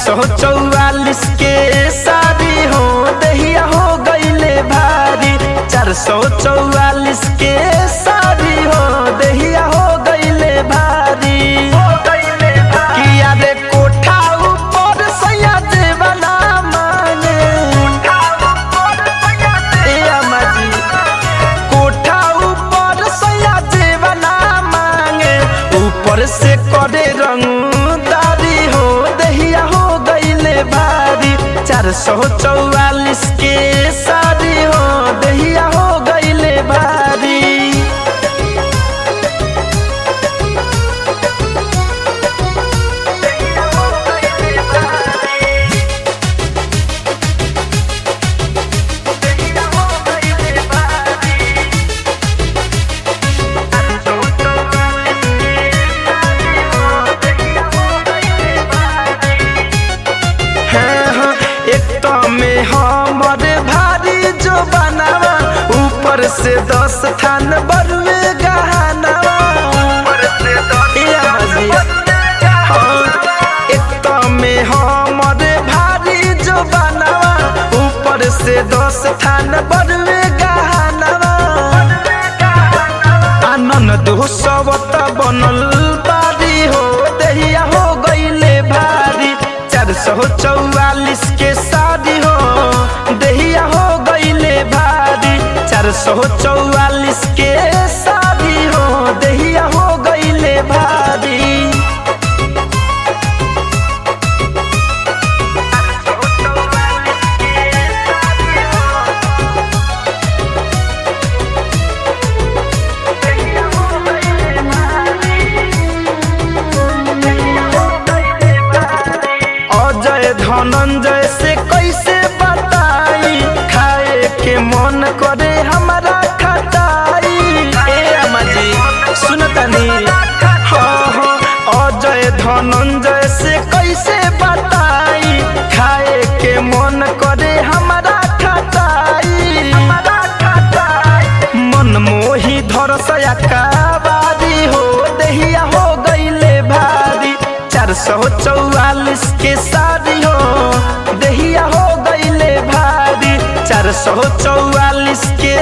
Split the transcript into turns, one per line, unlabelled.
444 के साड़ी हो दहिया हो गईले भारी। 444 के साड़ी हो दहिया हो गईले भारी। किया रे कोठा ऊपर सैया देवना मांगे ए अम्मा जी। कोठा ऊपर सैया देवना मांगे ऊपर से करे रंगदारी हो दहिया हो गईले भारी। 444 के साड़ी हो दहिया हो गईले भारी। में हमर भारी जो बनावा ऊपर से 10 थान बरुए गहनावा। एक में हमर भारी जो बनावा ऊपर से 10 थान बरुए गहनावा। आनंद सवत बनल बारी हो दहिया हो गईले भारी। 444 के साड़ी हो दहिया हो गईले भारी। 444 के साड़ी हो दहिया हो गईले भारी। अजय धनंजय से कैसे बताई खाए के मन करे हमारा खटाई। ए अम्मा जी सुनतनी हाँ अजय धनंजय से कैसे बताई खाए के मन करे हमारा खटाई। मन मोही धरसया काबारी हो दहिया हो गईले भारी। 444 के साड़ी हो दहिया हो गईले भारी। 444 के